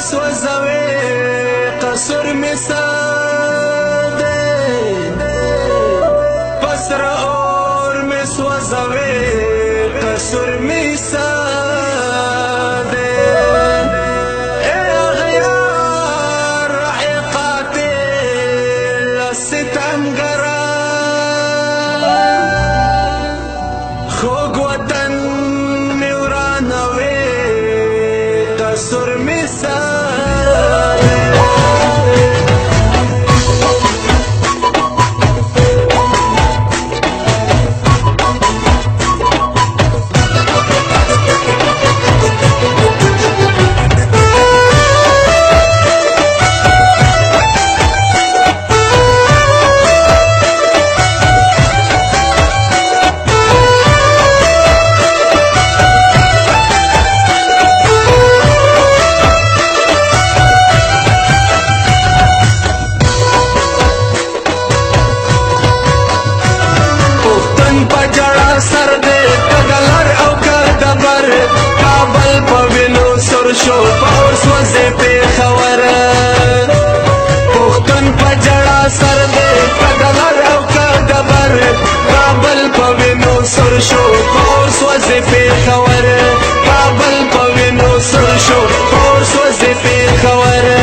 سوځوي قصر می ساده پسر اور می سوځوي قصر می ساده اے غیار رحی قاتل ستمگران خوږ وطن می ورانوي قصر می سر دے کگلر او کدبر کابل پوینو سرشو پور سوزے پی خور پختن پجڑا سر دے کگلر او کدبر کابل پوینو سرشو پور سوزے پی خور کابل پوینو سرشو پور سوزے پی خور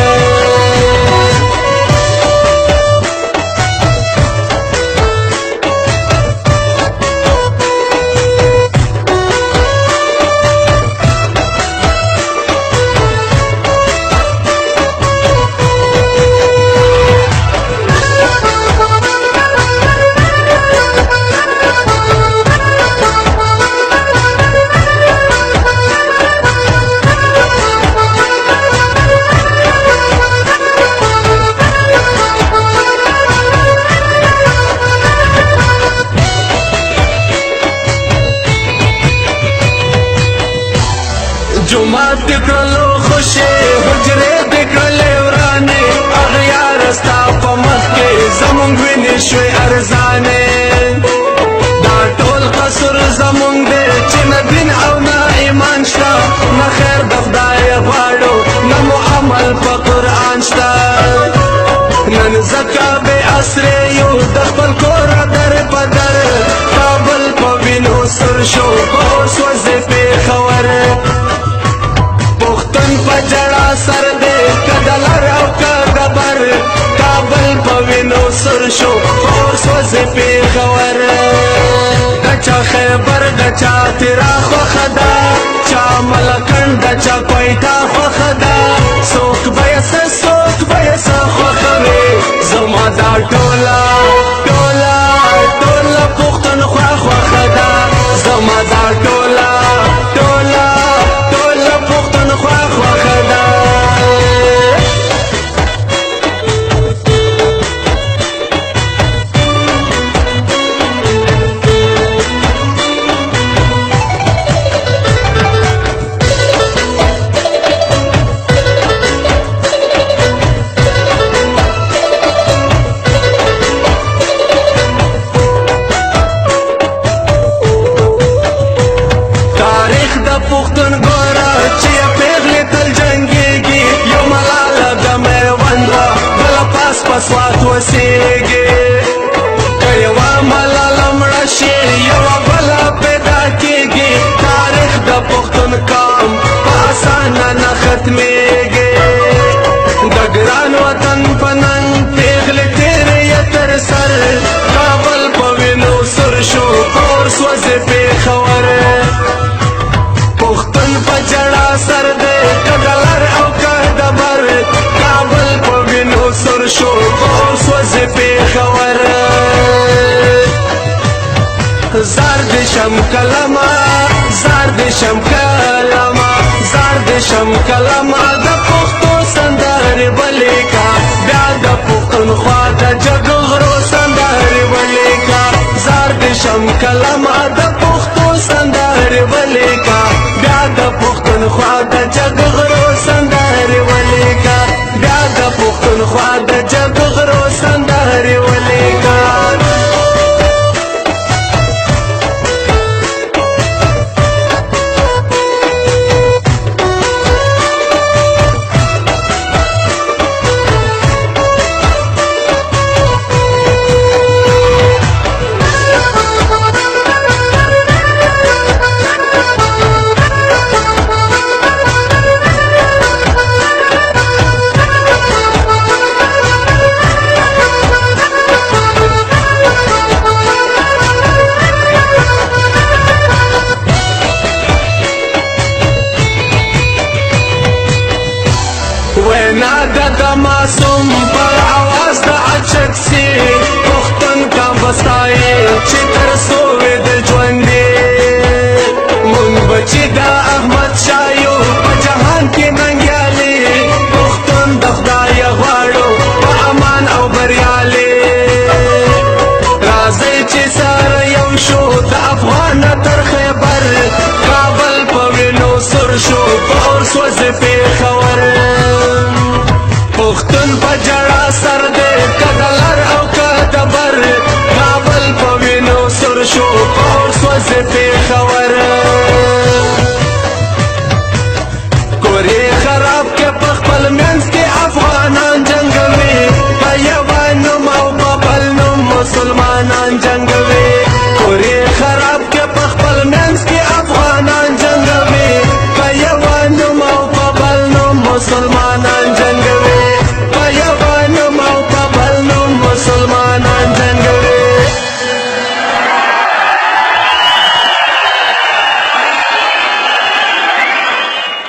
جمعات دکرلو خوشی حجره دکرلی ورانه اغیار استا پا مخ کے زمونگ وینی شوی ارزانه دا ټول قصر زمونگ دے چی نا دین او نا ایمان شتا نا خیر دفدای غواړو نا مو عمل پا قرآن شتا نن زکا بے اسری یو دخپل کور در پدر کابل پا وینو سر شو پور سوزی پی خور پجڑا سر دے کدلر او کدبر کابل پوینو سر شو اور سوزے پی خور دچا خیبر دچا تیرا خوخدا چا ملکن دچا کوئٹا خوخدا سوک بیس خوخوی زما دا ٹولا ٹولا ٹولا پختن خوخدا زما دا ٹولا ٹولا ٹولا پختن خوخدا پختون گورا چیا پیغلی تل جنگیگی یو ملالا دا میوندوا بلا پاس پسوات وسیگی کیوا ملالا مرشی یو بلا پیدا کیگی تاریخ دا پختون کام پاسانا نا ختمیگی دا گران وطن پنن پیغلی تیری یتر سر کابل پوینو سر شو اور سوزی پی خور پجڑا سر دے کدلر او کدبر کابل پوینو سر شو اور سوزی پی خور زرد شم کلما زرد شم کلما زرد شم کلما دا پختو سندر بلیکا بیا دا پختن خوا دا جگ غرو سندر بلیکا زرد شم کلما دا پختو سندر بلیکا بیا دا پختن خوا دا جگ غرو سندر بلیکا بیا دا پختن خوا دا جگ غرو سندر بلیکا وینا د معصوم پر आवाज د اچکسي پختون کا بستای چې تر سوې د ژوندې مونږ بچی د احمد شایو په جهان کې ننګیالي پختون د خدای غواړو په امان او بریالي راځي چې سره یو شو د افغان تر خیبر کابل په وینو سر شو په اور سوځ پیښور پختون په جړا سر دې کدلر او کدبر کابل په وینو سر شو په اور سوځ پیښور